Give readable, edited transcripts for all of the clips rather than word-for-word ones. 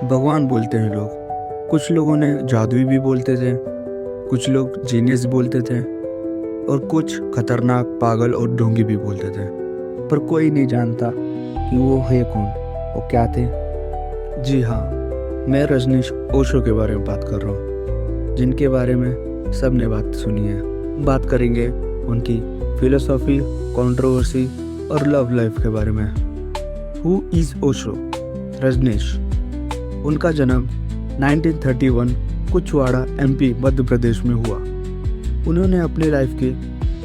भगवान बोलते हैं लोग। कुछ लोगों ने जादुई भी बोलते थे, कुछ लोग जीनियस बोलते थे और कुछ खतरनाक, पागल और ढोंगी भी बोलते थे। पर कोई नहीं जानता कि वो है कौन, वो क्या थे। जी हाँ, मैं रजनीश ओशो के बारे में बात कर रहा हूँ, जिनके बारे में सब ने बात सुनी है। बात करेंगे उनकी फिलोसॉफी, कंट्रोवर्सी और लव लाइफ के बारे में। Who is Osho? रजनीश। उनका जन्म 1931 कुछवाड़ा एमपी मध्य प्रदेश में हुआ। उन्होंने अपनी लाइफ की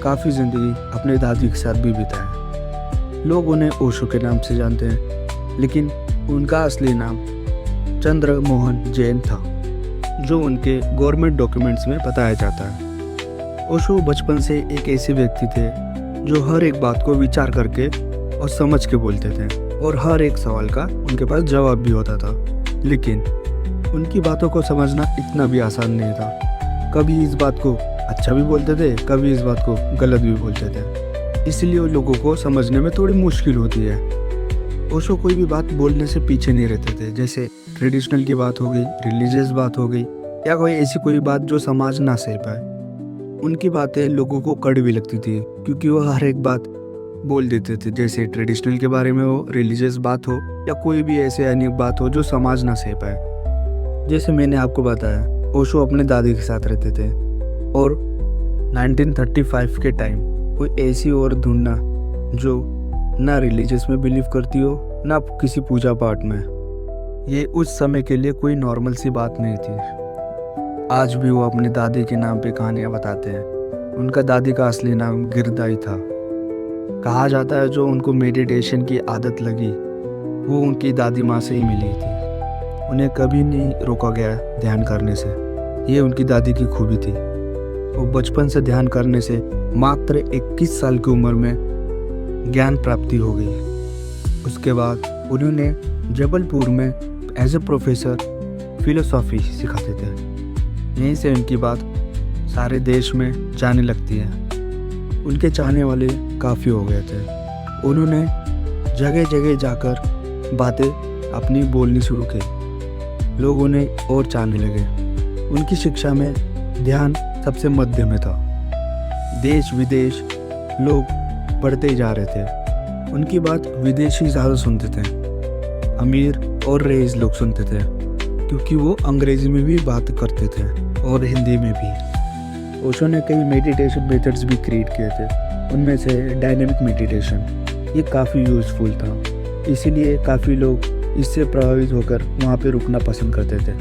काफ़ी ज़िंदगी अपने दादी के साथ भी बिताई। लोग उन्हें ओशो के नाम से जानते हैं, लेकिन उनका असली नाम चंद्र मोहन जैन था, जो उनके गवर्नमेंट डॉक्यूमेंट्स में बताया जाता है। ओशो बचपन से एक ऐसे व्यक्ति थे जो हर एक बात को विचार करके और समझ के बोलते थे, और हर एक सवाल का उनके पास जवाब भी होता था। लेकिन उनकी बातों को समझना इतना भी आसान नहीं था। कभी इस बात को अच्छा भी बोलते थे, कभी इस बात को गलत भी बोलते थे, इसलिए उन लोगों को समझने में थोड़ी मुश्किल होती है। ओशो कोई भी बात बोलने से पीछे नहीं रहते थे, जैसे ट्रेडिशनल की बात हो गई, रिलीजियस बात हो गई, या कोई ऐसी कोई बात जो समाज ना सह पाए। उनकी बातें लोगों को कड़वी लगती थी, क्योंकि वो हर एक बात बोल देते थे, जैसे ट्रेडिशनल के बारे में हो, रिलीजियस बात हो, या कोई भी ऐसे अनेक बात हो जो समाज ना सह पाए। जैसे मैंने आपको बताया, ओशो अपने दादी के साथ रहते थे, और 1935 के टाइम कोई ऐसी और ढूंढना जो ना रिलीजियस में बिलीव करती हो, ना किसी पूजा पाठ में, ये उस समय के लिए कोई नॉर्मल सी बात नहीं थी। आज भी वो अपनी दादी के नाम पे कहानियाँ बताते हैं। उनका दादी का असली नाम गिरदाई था। कहा जाता है जो उनको मेडिटेशन की आदत लगी, वो उनकी दादी माँ से ही मिली थी। उन्हें कभी नहीं रोका गया ध्यान करने से, ये उनकी दादी की खूबी थी। वो बचपन से ध्यान करने से मात्र 21 साल की उम्र में ज्ञान प्राप्ति हो गई। उसके बाद उन्होंने जबलपुर में एज ए प्रोफेसर फिलोसॉफी सिखाते थे। यहीं से उनकी बात सारे देश में जाने लगती है। उनके चाहने वाले काफ़ी हो गए थे। उन्होंने जगह जगह जाकर बातें अपनी बोलनी शुरू की। लोग उन्हें और चाहने लगे। उनकी शिक्षा में ध्यान सबसे मध्य में था। देश विदेश लोग पढ़ते जा रहे थे। उनकी बात विदेशी ज़्यादा सुनते थे, अमीर और रईस लोग सुनते थे, क्योंकि वो अंग्रेज़ी में भी बात करते थे और हिंदी में भी। ओशो ने कई मेडिटेशन मेथड्स भी क्रिएट किए थे, उनमें से डायनेमिक मेडिटेशन, ये काफ़ी यूज़फुल था, इसीलिए काफ़ी लोग इससे प्रभावित होकर वहाँ पे रुकना पसंद करते थे।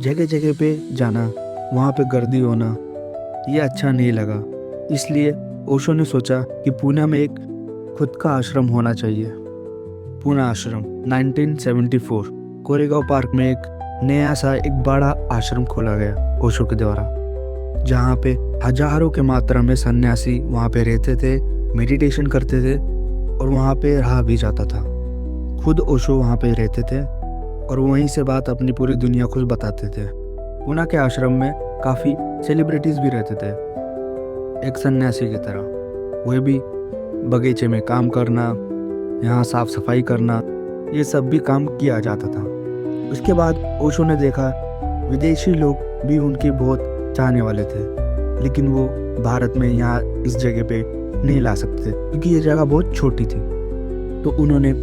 जगह जगह पे जाना, वहाँ पे गर्दी होना, ये अच्छा नहीं लगा। इसलिए ओशो ने सोचा कि पुणे में एक खुद का आश्रम होना चाहिए। पुणे आश्रम 1974 कोरेगांव पार्क में एक नया सा एक बड़ा आश्रम खोला गया ओशो के द्वारा, जहाँ पे हजारों के मात्रा में सन्यासी वहाँ पे रहते थे, मेडिटेशन करते थे, और वहाँ पे रहा भी जाता था। खुद ओशो वहाँ पे रहते थे और वहीं से बात अपनी पूरी दुनिया को बताते थे। पुणे के आश्रम में काफ़ी सेलिब्रिटीज़ भी रहते थे, एक सन्यासी की तरह। वह भी बगीचे में काम करना, यहाँ साफ सफाई करना, ये सब भी काम किया जाता था। उसके बाद ओशो ने देखा विदेशी लोग भी उनके बहुत चाहने वाले थे, लेकिन वो भारत में यहाँ इस जगह पे नहीं ला सकते, क्योंकि ये जगह बहुत छोटी थी। तो उन्होंने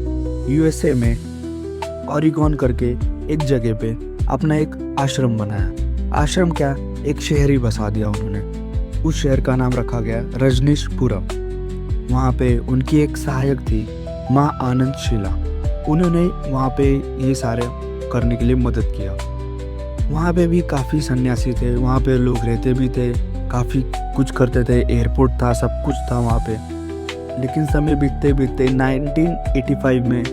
यूएसए में ओरेगॉन करके एक जगह पे अपना एक आश्रम बनाया। आश्रम क्या, एक शहर ही बसा दिया उन्होंने। उस शहर का नाम रखा गया रजनीशपुरम। वहाँ पे उनकी एक सहायक थी, माँ आनंद शीला। उन्होंने वहाँ पे ये सारे करने के लिए मदद किया। वहाँ पे भी काफ़ी सन्यासी थे, वहाँ पे लोग रहते भी थे, काफ़ी कुछ करते थे, एयरपोर्ट था, सब कुछ था वहाँ पे। लेकिन समय बीतते बीतते 1985 में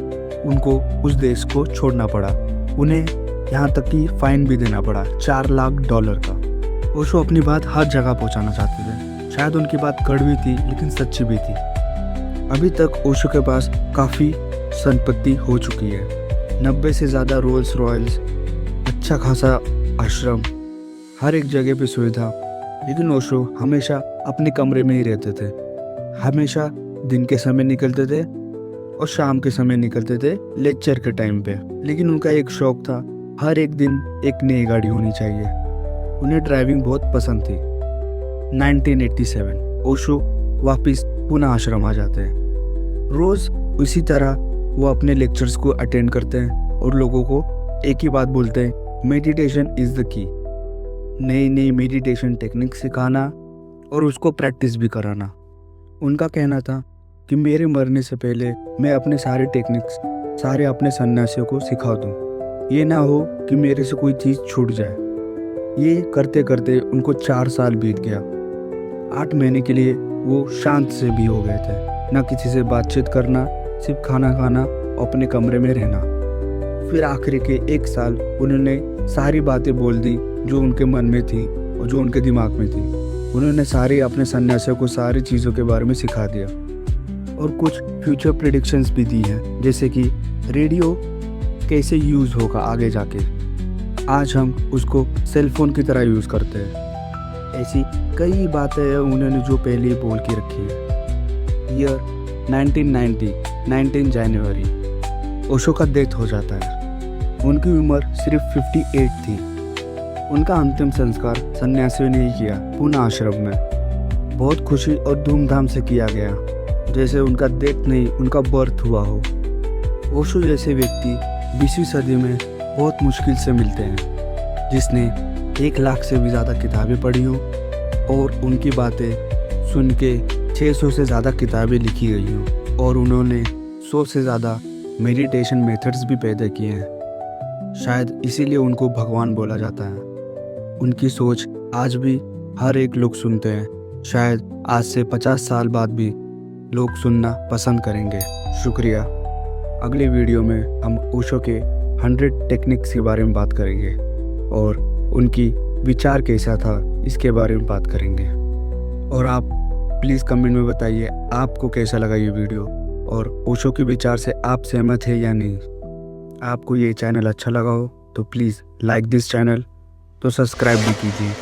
उनको उस देश को छोड़ना पड़ा। उन्हें यहाँ तक कि फाइन भी देना पड़ा, $4 लाख का। ओशो अपनी बात हर जगह पहुँचाना चाहते थे। शायद उनकी बात कड़वी थी, लेकिन सच्ची भी थी। अभी तक ओशो के पास काफ़ी संपत्ति हो चुकी है, 90 से ज़्यादा रोल्स रॉयल्स, अच्छा खासा आश्रम, हर एक जगह पे सुविधा। लेकिन ओशो हमेशा अपने कमरे में ही रहते थे। हमेशा दिन के समय निकलते थे और शाम के समय निकलते थे लेक्चर के टाइम पे। लेकिन उनका एक शौक था, हर एक दिन एक नई गाड़ी होनी चाहिए। उन्हें ड्राइविंग बहुत पसंद थी। 1987 ओशो वापस पुनः आश्रम आ जाते हैं। रोज़ उसी तरह वो अपने लेक्चर्स को अटेंड करते हैं और लोगों को एक ही बात बोलते हैं, मेडिटेशन इज़ द की। नई नई मेडिटेशन टेक्निक सिखाना और उसको प्रैक्टिस भी कराना। उनका कहना था कि मेरे मरने से पहले मैं अपने सारे टेक्निक्स सारे अपने सन्यासियों को सिखा दूँ। ये ना हो कि मेरे से कोई चीज़ छूट जाए। ये करते करते उनको 4 साल बीत गया। 8 महीने के लिए वो शांत से भी हो गए थे, ना किसी से बातचीत करना, सिर्फ खाना खाना, अपने कमरे में रहना। फिर आखिरी के 1 साल उन्होंने सारी बातें बोल दी जो उनके मन में थी और जो उनके दिमाग में थी। उन्होंने सारे अपने सन्यासियों को सारी चीज़ों के बारे में सिखा दिया और कुछ फ्यूचर प्रेडिक्शंस भी दी हैं, जैसे कि रेडियो कैसे यूज़ होगा आगे जाके। आज हम उसको सेल फोन की तरह यूज़ करते हैं। ऐसी कई बातें हैं उन्होंने जो पहले ही बोल के रखी है। ईयर 1990 19 जनवरी ओशो का डेथ हो जाता है। उनकी उम्र सिर्फ 58 थी। उनका अंतिम संस्कार सन्यासियों ने ही किया पुनः आश्रम में। बहुत खुशी और धूमधाम से किया गया, जैसे उनका डेथ नहीं उनका बर्थ हुआ हो। ओशो जैसे व्यक्ति 20वीं सदी में बहुत मुश्किल से मिलते हैं, जिसने 1 लाख से भी ज़्यादा किताबें पढ़ी हो और उनकी बातें सुन के 600 से ज़्यादा किताबें लिखी गई हों और उन्होंने 100 से ज़्यादा मेडिटेशन मेथड्स भी पैदा किए हैं। शायद इसीलिए उनको भगवान बोला जाता है। उनकी सोच आज भी हर एक लोग सुनते हैं। शायद आज से 50 साल बाद भी लोग सुनना पसंद करेंगे। शुक्रिया। अगले वीडियो में हम ओशो के 100 टेक्निक्स के बारे में बात करेंगे और उनकी विचार कैसा था इसके बारे में बात करेंगे। और आप प्लीज़ कमेंट में बताइए आपको कैसा लगा ये वीडियो और ओशो के विचार से आप सहमत है या नहीं। आपको ये चैनल अच्छा लगा हो तो प्लीज़ लाइक दिस चैनल, तो सब्सक्राइब भी कीजिए।